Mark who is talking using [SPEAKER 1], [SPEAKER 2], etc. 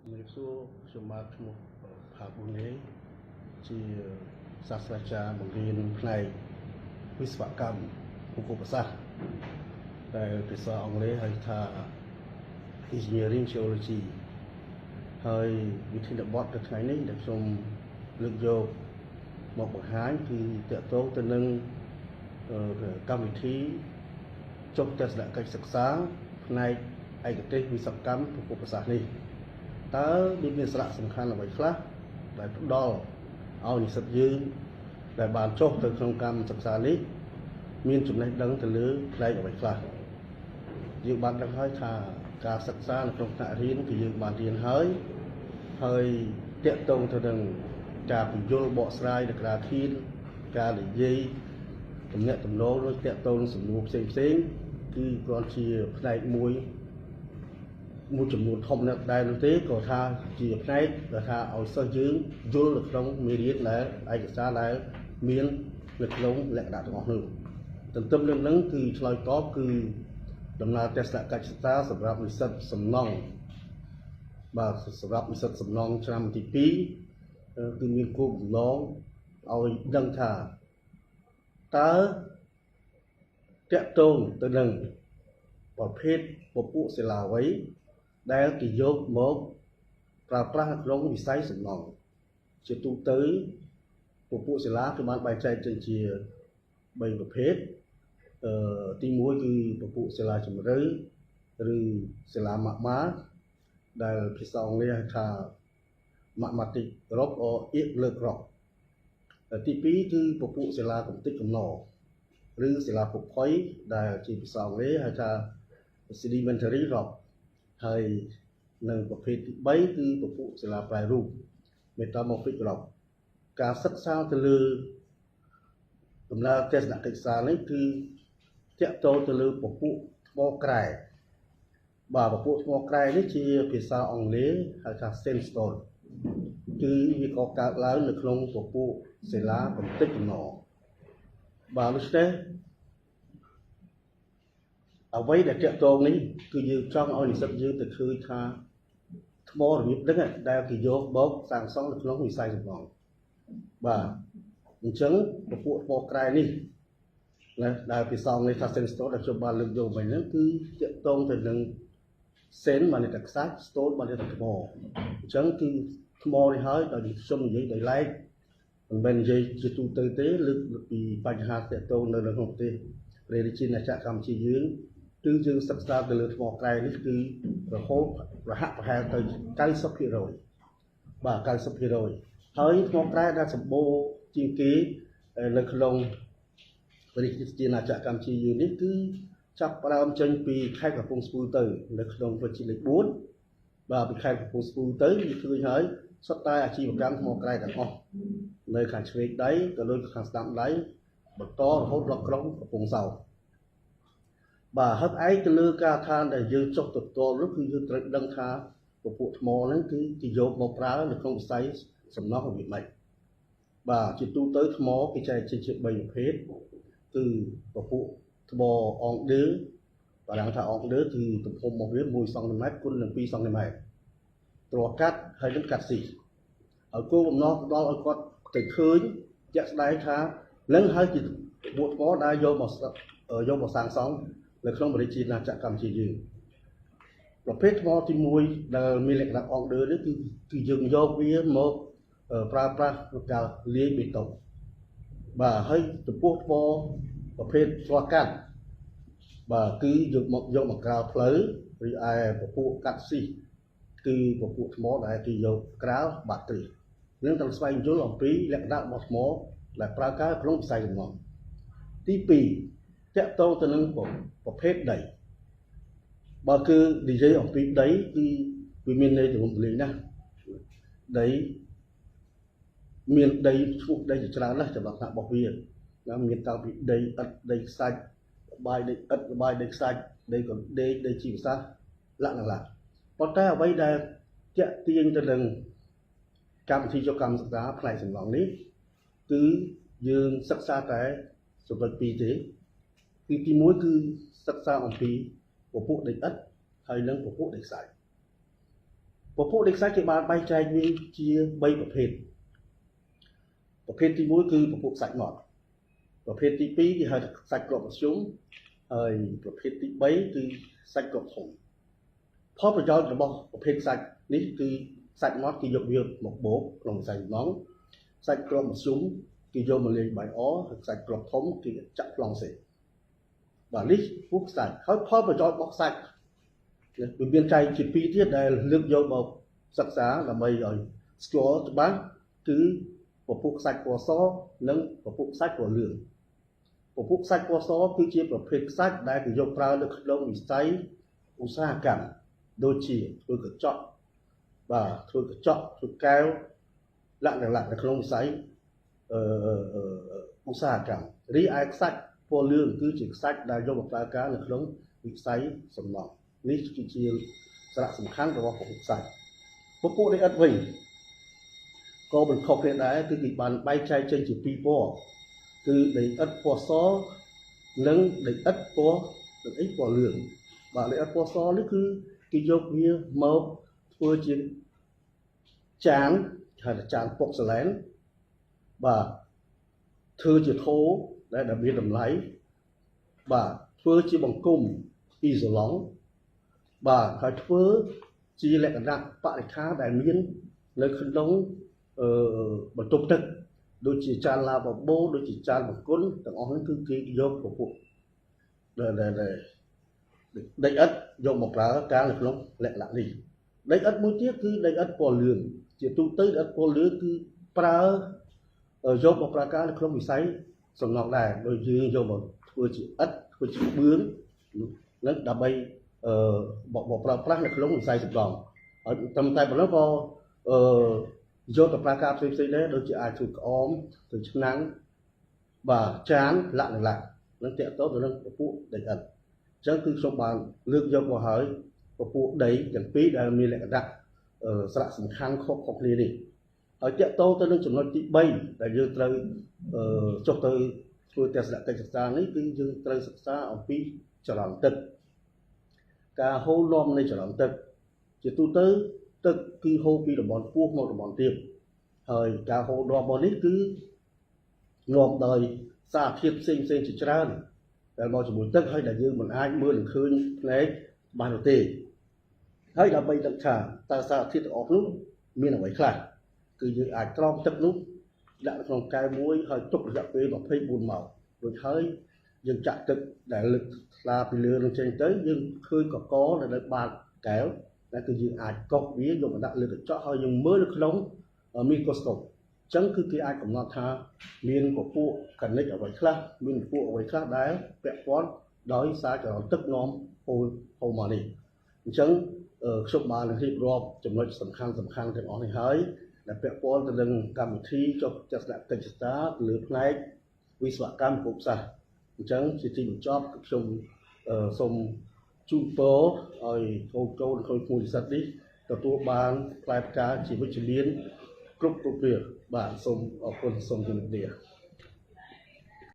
[SPEAKER 1] Người xưa chúng ta một học buổi này chỉ sát sạch cha một viên nàyวิศวกรรมภูมิศาสตร์แต่ภาษาอังกฤษให้ท่า engineering geology ហើយវិធីបទថ្ងៃនេះដែលខ្ញុំលើកយកមកបង្ហាញគឺតកតងទៅនឹងកម្មវិធីចុះទស្សនកិច្ចសិក្សាផ្នែកឯកទេសវិศវកម្មភូមិសាស្ត្រនេះតើមានសារៈសំខាន់អ្វីខ្លះដែលផ្ដល់ឲ្យនិស្សិតយើងដែលបានចុះទៅក្នុងកម្មសិក្សានេះមានចំណេះដឹងទៅលើផ្នែកអ្វីខ្លះយើងបានដឹងហើយថាការសិក្សានៅក្នុងថ្នាក់រៀនគឺយើងបានរៀនហើយតកតងទៅនឹងការពន្យល់បកស្រាយនៅក្រៅធានការនិយាយទំនាក់ទំនងដោយតកតងសំណួរផ្សេងគឺគ្រាន់ជាផ្នែកមួយចំនួនធំណាស់ដែរនោះទេក៏ថាជាផ្នែកដែលថាឲ្យសិស្សយើងយល់នៅក្នុងមេរៀនដែលឯកសារដែលមាននៅក្នុងលក្ខណៈទាំងអស់នោះទន្ទឹមនឹងគឺឆ្លើយតបគឺដំណើរទស្សនកិច្ចសិក្សាសម្រាប់និស្សិតសំណង់បាទសម្រាប់និស្សិតសំណង់ឆ្នាំទី2គឺមានគោលបំណងឲ្យដឹងថាតើតកតងទៅនឹងប្រភេទពពួកសិលាអ្វីដែលគេយកមកប្រើប្រាស់ក្នុងវិស័យសំណង់ជាទូទៅពពួកសិលាគឺបានបែងចែកចេញជា3ប្រភេទទី1គឺពពួកសិលាជម្រៅឬសិលាម៉ាក់ម៉ាដែលភាសាអង់គ្លេសហៅថា magmatic rock or irregular rock ទី2គឺពពួកសិលាកំទេចកំណឬសិលាពុកផុយដែលជាភាសាអង់គ្លេសហៅថា sedimentary rock ហើយនិងប្រភេទទី3គឺពពួកសិលាប្រែរូប metamorphic rock ការសិក្សាទៅលើដំណើរទស្សនកិច្ចសិក្សានេះគឺតកតងទៅលើពពួកថ្មក្រែបាទពពួកថ្មក្រែនេះជាភាសាអង់គ្លេសហៅថា sandstone គឺវាក៏កើតឡើងនៅក្នុងពពួកសិលាកំទេចកំណបាទដូច្នេះអ្វីដែលតកតងនេះគឺយើងចង់ឲ្យនិស្សិតយើងទៅឃើញថាថ្មរបៀបហ្នឹងដែលគេយកមកសាងសង់នៅក្នុងវិស័យសំណង់បាទអញ្ចឹងពពួកថ្មក្រែនេះដែលភាសាអង់គ្លេសថា sandstone ដែលខ្ញុំបានលើកយកវិញហ្នឹងគឺតកតងទៅនឹង sand បានតែខ្សាច់ stone បានតែថ្មអញ្ចឹងគឺថ្មនេះហើយដែលខ្ញុំនិយាយដោយឡែកមិនមែននិយាយជាទូទៅទេលើកពីបញ្ហាតកតងនៅក្នុងប្រទេសព្រះរាជាណាចក្រកម្ពុជាយើងគឺយើងសិក្សាទៅលើថ្មក្រែនេះគឺរហូតប្រហាក់ប្រហែលទៅ 90% បាទ 90% ហើយថ្មក្រែដែលសម្បូរជាងគេនៅក្នុងព្រះរាជាណាចក្រកម្ពុជាយើងនេះគឺចាប់ផ្ដើមចេញពីខេត្តកំពង់ស្ពឺទៅនៅក្នុងវិទ្យាល័យ4បាទពីខេត្តកំពង់ស្ពឺទៅវាឃើញហើយសុទ្ធតែអាជីវកម្មថ្មក្រែទាំងអស់នៅខាងឆ្វេងដៃក៏ដូចខាងស្ដាំដៃបន្តរហូតដល់ក្រុងកំពង់សោមបាទហើយឯងទៅលើការឋានដែលយើងចុះទៅផ្ទាល់នោះគឺយើងត្រូវដឹងថាពពួកថ្មហ្នឹងគឺគេយកមកប្រើនៅក្នុងវិស័យសំណង់របៀបម៉េចបាទជាទូទៅថ្មគេចែកជា3ប្រភេទគឺពពួកថ្មអងដឺបាទហៅថាអងដឺគឺទំហំរបស់វា1សង់ទីម៉ែត្រគុណនឹង2សង់ទីម៉ែត្រទ្រកាត់ហើយនឹងកាត់ស៊ីហើយគោលបំណងផ្ដល់ឲ្យគាត់ទៅឃើញជាក់ស្ដែងថានឹងហើយជាពពួកថ្មដែលយកមកសាងសង់នៅក្នុងព្រះរាជាណាចក្រកម្ពុជាយើងប្រភេទថ្មទី1ដែលមានលក្ខណៈអងដឺនេះគឺយើងយកវាមកប្រើប្រាស់ក្នុងការលាយបេតុងបាទហើយចំពោះថ្មប្រភេទទ្រកាត់បាទគឺយកមកក្រាលផ្លូវឬឯពពួកកាត់ស៊ីគឺពពួកថ្មដែលគេយកក្រាលបាត់ទ្រីនឹងត្រូវស្វែងយល់អំពីលក្ខណៈរបស់ថ្មដែលប្រើការក្នុងវិស័យសំណង់ទី2តកតងទៅនឹងប្រភេទដីបើគឺនិយាយអំពីដីគឺវាមានន័យទូលំណាស់ដីមានដីឈ្មោះដីជាច្រើនណាស់ចំណុចថារបស់វាមានតាំងពីដីឥដ្ឋដីខ្សាច់លបាយដីឥដ្ឋលបាយដីខ្សាច់ដីកណ្ដេកដីជីវសាស្ត្រលក្ខណៈប៉ុន្តែអ្វីដែលតាក់ទាញទៅនឹងកម្មវិធីចុះកម្មសិក្សាផ្នែកសំណង់នេះគឺយើងសិក្សាតែចំណុច2ទេគឺទី1គឺសិក្សាអំពីពពួកដីឥដ្ឋហើយនិងពពួកដីខ្សាច់ព ពពួកនៃខ្សាច់គេបានបែងចែកវាជា3ប្រភេទប្រភេទទី1គឺពពួកខ្សាច់ម៉ត់ប្រភេទទី2គេហៅថាខ្សាច់គ្រាប់មធ្យមហើយប្រភេទទី3គឺខ្សាច់គ្រាប់ធំផលប្រយោជន៍របស់ប្រភេទខ្សាច់នេះគឺខ្សាច់ម៉ត់គេយកវាមកបោកក្នុងខ្សែដំណងខ្សាច់គ្រាប់មធ្យមគេយកមកលាយបាយអហើយខ្សាច់គ្រាប់ធំគេចាក់ប្លង់សេបាទនេះពួកខ្សាច់ហើយផលប្រយោជន៍របស់ខ្សាច់វាមានចែកជា2ទៀតដែលលើកយកមកសិក្សាដើម្បីឲ្យស្គាល់ច្បាស់គឺពពួកខ្សាច់ពណ៌សនិងពពួកខ្សាច់ពណ៌លឿងពពួកខ្សាច់ពណ៌សគឺជាប្រភេទខ្សាច់ដែលគេយកប្រើនៅក្នុងវិស័យឧស្សាហកម្មដូចជាធ្វើកញ្ចក់បាទធ្វើកញ្ចក់ធ្វើកែវលក្ខណៈនៅក្នុងវិស័យឧស្សាហកម្មរីឯខ្សាច់ពណ៌លឿងគឺជាខ្សាច់ដែលយកមកប្រើការនៅក្នុងវិស័យសំណង់នេះគឺជាសារៈសំខាន់របស់ពពួកខ្សាច់ពពួកដីឥដ្ឋវិញក៏មិនខុសគ្នាដែរគឺគេបានបែងចែកចេញជា2ពណ៌គឺដីឥដ្ឋពណ៌សនិងដីឥដ្ឋពណ៌ពណ៌លឿងបាទដីឥដ្ឋពណ៌សនេះគឺគេយកវាមកធ្វើជាចានហៅថាចានពុកសឡែនបាទធ្វើជាថូដែលមានតម្លៃបាទធ្វើជាបង្គំពីសឡង់បាទហើយធ្វើជាលក្ខណៈបរិក្ខារដែលមាននៅក្នុងបន្ទប់ទឹកដូចជាចានឡាបបោដូចជាចានបង្គន់ទាំងអស់នេះគឺគេយកពពួកដែលដីឥដ្ឋយកមកប្រើការនៅក្នុងលក្ខណៈនេះដីឥដ្ឋមួយទៀតគឺដីឥដ្ឋពណ៌លឿងជាទូទៅដីឥដ្ឋពណ៌លឿងគឺប្រើយកមកប្រើការនៅក្នុងវិស័យសំណង់ដែរដោយយើងយកមកធ្វើជាឥដ្ឋធ្វើជាបឿងនិងដើម្បីបប្រើប្រាស់នៅក្នុងវិស័យសំណង់ហើយតែប៉ុណ្ណោះក៏យកទៅប្រើការផ្សេងៗដែរដូចជាអាចធ្វើក្អមធ្វើឆ្នាំងបាទចានលក្ខណៈនឹងតកតទៅនឹងពពួកដីឥដ្ឋអញ្ចឹងគឺខ្ញុំបានលើកយកមកហើយពពួកដីទាំងពីរដែលមានលក្ខណៈសារៈសំខាន់ខុសគ្នានេះហើយតកតទៅនឹងចំណុចទី3ដែលយើងត្រូវចុះទៅធ្វើទស្សនកិច្ចសិក្សានេះគឺយើងត្រូវសិក្សាអំពីចរន្តទឹកការហូរនាំនៃចរន្តទឹកជាទូទៅទឹកគឺហូរពីតំបន់ខ្ពស់មកតំបន់ទាបហើយការហូរនាំមកនេះគឺនាំដោយសារធាតុផ្សេងជាច្រើនដែលមកជាមួយទឹកហើយដែលយើងមិនអាចមើលនឹងឃើញផ្នែកបានទេហើយដើម្បីដឹងថាតើសារធាតុទាំងអស់នោះមានអ្វីខ្លះគឺយើងអាចក្រោមទឹកនោះដាក់ក្នុងកែវមួយហើយទុករយៈពេល24ម៉ោងរួចហើយយើងចាក់ទឹកដែលលើកថ្លាពីលើនឹងចេញទៅយើងឃើញកកនៅបាតកែវដែលគឺយើងអាចកុសវាយកមកដាក់លើកញ្ចក់ហើយយើងមើលនៅក្នុងមីក្រូស្កូបអញ្ចឹងគឺគេអាចកំណត់ថាមានពពួកកានិកអ្វីខ្លះមានពពួកអ្វីខ្លះដែលពាក់ព័ន្ធដោយសារចរន្តទឹកនាំហូរមកនេះអញ្ចឹងខ្ញុំបានរៀបរាប់ចំណុចសំខាន់ទាំងអស់នេះហើយដែលពាក់ព័ន្ធទៅនឹងកម្មវិធីចុះទស្សនកិច្ចសិក្សាលើផ្នែកវិស្វកម្មភូមិសាស្ត្រអញ្ចឹងជាទីបញ្ចប់ខ្ញុំសូមជូនពរឲ្យកូនៗគួរនិស្សិតនេះទទួលបានផ្លែផ្កាជាវិជ្ជមានគ្រប់ពេលបាទសូមអរគុណសូមជម្រាបលា